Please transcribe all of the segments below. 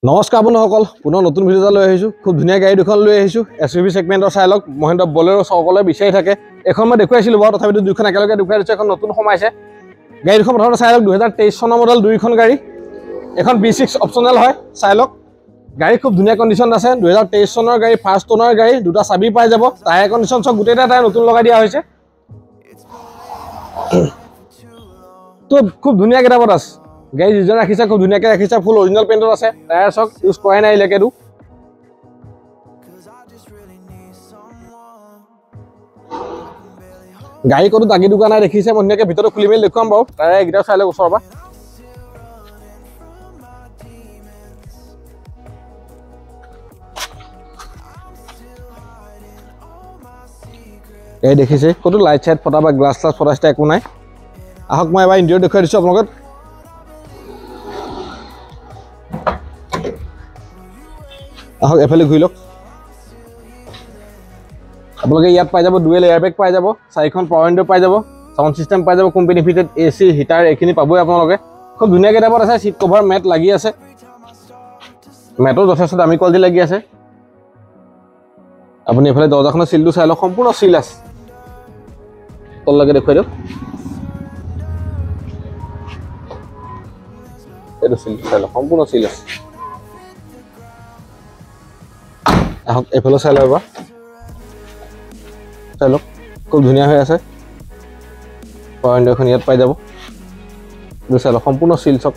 নমস্কাৰ বন্ধুসকল, পুনৰ নতুন ভিডিঅ' এটা লৈ আহিছোঁ। খুব ধুনীয়া গাড়ী দুখন লৈ আহিছোঁ। এছইউভি সেগমেণ্টৰ চাই লওক। মহিন্দ্ৰা বলেৰো সকলোৱে বিচাৰি থাকে। এখন মই দেখুৱাইছিলোঁ বাৰু, তথাপিতো দুইখন একেলগে দেখুৱাই দিছোঁ। এখন নতুন সোমাইছে গাড়ী দুখন। প্ৰথমতে চাই লওক, 2023 চনৰ মডেল দুইখন গাড়ী। এখন B6 অপশ্যনেল হয়, চাই লওক। গাড়ী খুব ধুনীয়া কণ্ডিশ্যন আছে। 2023 চনৰ গাড়ী, ফাৰ্ষ্ট অনাৰ গাড়ী, দুটা চাবি পাই যাব। টায়াৰ কণ্ডিশ্যন চব গোটেইটা টায়াৰ নতুন লগাই দিয়া হৈছে। তো খুব ধুনীয়া কিতাপত আছে। গাড়ী যিজন ৰাখিছে খুব ধুনীয়াকৈ ৰাখিছে। ফুল অৰিজিনেল পেইণ্টত আছে। টায়াৰ চক ইউজ কৰাই নাই এলৈকেতো। গাড়ী ক'তো দাগি দোকা নাই দেখিছে। মই ধুনীয়াকৈ ভিতৰতো খুলি মেলি দেখুৱাম বাৰু। টায়াৰ এইকেইটাও চাই লওক ওচৰৰ পৰা। গাড়ী দেখিছে, ক'তো লাইট চাইট ফটা বা গ্লাছ চাছ ফটা চিটা একো নাই। আহক মই এবাৰ ইণ্টেৰিয়ৰ দেখুৱাই দিছোঁ আপোনালোকক। আহক এফালে ঘূৰি লওক। আপোনালোকে ইয়াত পাই যাব ডুৱেল এয়াৰবেগ পাই যাব, 4খন পাৱাৰ উইণ্ডো পাই যাব, সাউণ্ড চিষ্টেম পাই যাব, কোম্পানী ফিটেড AC হিটাৰ এইখিনি পাবই আপোনালোকে। খুব ধুনীয়া কিতাপত আছে। চিট কভাৰ মেট লাগি আছে। মেটো যথেষ্ট দামী কোৱালিটি লাগি আছে। আপুনি এইফালে দৰ্জাখনৰ চিলটো চাই লওক, সম্পূৰ্ণ চিল আছে। তললৈকে দেখুৱাই দিয়ক। এইটো চিলটো চাই লওক, সম্পূৰ্ণ চিল আছে। আহক এইফালে চাই লওক এবাৰ। চাই লওক, খুব ধুনীয়া হৈ আছে। পাৱাৰ উইণ্ডো এখন ইয়াত পাই যাব। এইটো চাই লওক, সম্পূৰ্ণ চিল চক।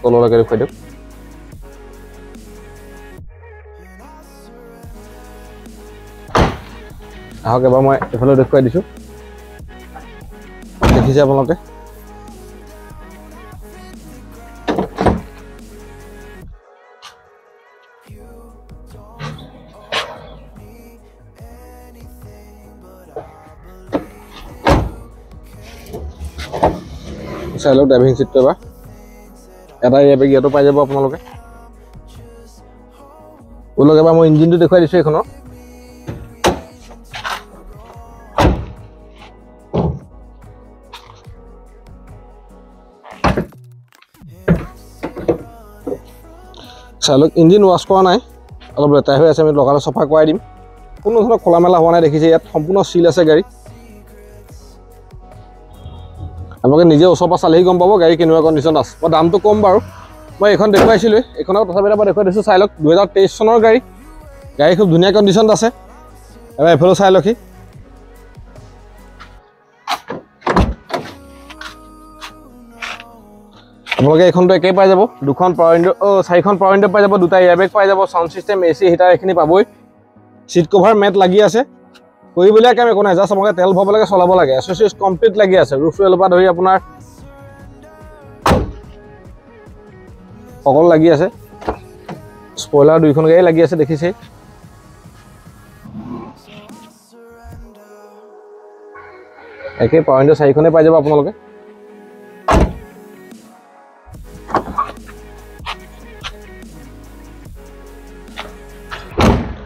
তললৈকে দেখুৱাই দিয়ক। আহক এবাৰ মই এইফালে দেখুৱাই দিছোঁ। দেখিছে আপোনালোকে। চাই লওক ড্ৰাইভিং চিটটো এবাৰ। এটা এয়াৰবেগ ইয়াতো পাই যাব আপোনালোকে। ওলক এবাৰ মই ইঞ্জিনটো দেখুৱাই দিছোঁ এইখনৰ। চাই লওক, ইঞ্জিন ৱাছ কৰা নাই, অলপ লেতেৰা হৈ আছে। আমি লগালে চফা কৰাই দিম। কোনো ধৰণৰ খোলা মেলা হোৱা নাই দেখিছে। ইয়াত সম্পূৰ্ণ চিল আছে গাড়ী। আপোনালোকে নিজে ওচৰৰ পৰা চালেহি গম পাব গাড়ী কেনেকুৱা কণ্ডিশ্যন আছে। মই দামটো কম বাৰু। মই এইখন দেখুৱাইছিলোঁ, এইখনৰ তথাপিতো মই দেখুৱাই দিছোঁ। চাই লওক 2023 চনৰ গাড়ী। গাড়ী খুব ধুনীয়া কণ্ডিশ্যনত আছে। এবাৰ এইফালেও চাই লওকহি। আপোনালোকে এইখনটো একেই পাই যাব। 2খন পাৱাৰ উইণ্ডো, 4খন পাৱাৰ উইণ্ডো পাই যাব, 2টা এয়াৰবেগ পাই যাব, সাউণ্ড চিষ্টেম AC হিটাৰ এইখিনি পাবই। চিট কভাৰ মেট লাগি আছে। কৰিবলগীয়া কাম একো নাই, জাষ্ট আপোনালোকে তেল ভৰাব লাগে, চলাব লাগে। এচেছৰিজ কমপ্লিট লাগি আছে। ৰুফ ৰেলৰ পৰা ধৰি আপোনাৰ সকলো লাগি আছে। স্পইলাৰ দুইখন গাড়ী লাগি আছে দেখিছে। একে পাৱাৰ উইণ্ডো 4খনে পাই যাব আপোনালোকে।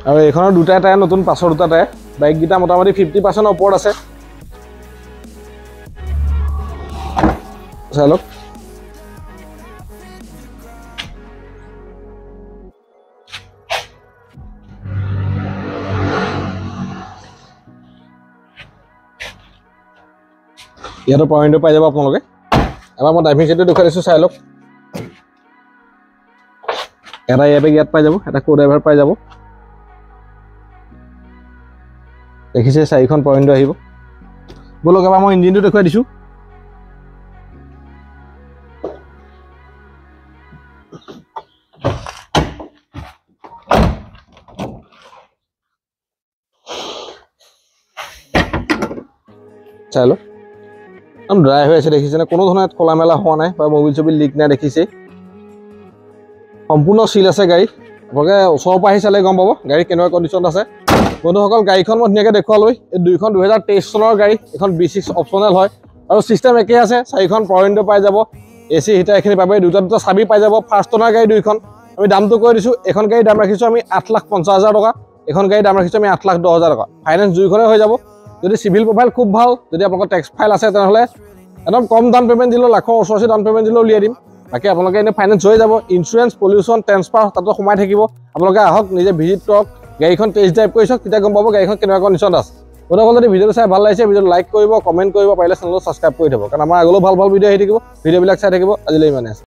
আৰু এইখনৰ 2টা টায়াৰ নতুন, পাছৰ 2টা টায়াৰ। বাইককেইটা মোটামুটি 50% ওপৰত আছে। চাই লওক। ইয়াতো পাৱাৰ উইণ্ডো পাই যাব আপোনালোকে। এবাৰ মই ড্ৰাইভিং চিটটো দেখুৱাই দিছোঁ, চাই লওক। এটা এয়াৰবেগ ইয়াত পাই যাব, এটা কো ড্ৰাইভাৰ পাই যাব। দেখিছে 4খন পাৱাৰ উইণ্ডো আহিব। বলক এবাৰ মই ইঞ্জিনটো দেখুৱাই দিছোঁ। চাই লওক, একদম ড্ৰাই হৈ আছে দেখিছেনে। কোনো ধৰণৰ খোলা মেলা হোৱা নাই বা মবিল চবিল লিক নাই দেখিছে। সম্পূৰ্ণ চিল আছে গাড়ী। আপোনালোকে ওচৰৰ পৰা আহি চালে গম পাব গাড়ী কেনেকুৱা কণ্ডিশ্যনত আছে। বন্ধুসকল, গাড়ীখন মই ধুনীয়াকৈ দেখুৱালৈ। এই দুইখন 2023 চনৰ গাড়ী। এখন B6 অপশ্যনেল হয় আৰু চিষ্টেম একেই আছে। 4খন পাৱাৰ উইণ্ডো পাই যাব, AC হিটাৰ এইখিনি পাবই। 2টা চাবি পাই যাব। ফাৰ্ষ্ট অনাৰ গাড়ী দুইখন। আমি দামটো কৈ দিছোঁ। এখন গাড়ীৰ দাম ৰাখিছোঁ আমি 8,50,000 টকা। এখন গাড়ীৰ দাম ৰাখিছোঁ আমি 8,10,000 টকা। ফাইনেন্স দুইখনে হৈ যাব। যদি চিভিল প্ৰফাইল খুব ভাল, যদি আপোনালোকৰ টেক্স ফাইল আছে, তেনেহ'লে একদম কম ডাউন পে'মেণ্ট দিলেও, লাখৰ ওচৰ ডাউন পে'মেণ্ট দিলেও উলিয়াই দিম। বাকী আপোনালোকে এনেই ফাইনেন্স হৈ যাব ইঞ্চুৰেঞ্চ পলিউশ্যন ট্ৰেন্সফাৰ তাতো সোমাই থাকিব আপোনালোকে আহক নিজে ভিজিট কৰক গাড়ীখন টেষ্ট ড্ৰাইভ কৰি চাওক তেতিয়া গম পাব গাড়ীখন কেনেকুৱা কণ্ডিশ্যনত আছে বন্ধুসকল যদি ভিডিঅ'টো চাই ভাল লাগিছে ভিডিঅ'টো লাইক কৰিব কমেণ্ট কৰিব পাৰিলে চেনেলটো ছাবস্ক্ৰাইব কৰি থ'ব কাৰণ আমাৰ আগলৈও ভাল ভাল ভিডিঅ' আহি থাকিব ভিডিঅ'বিলাক চাই থাকিব আজিলৈ ইমানে আছে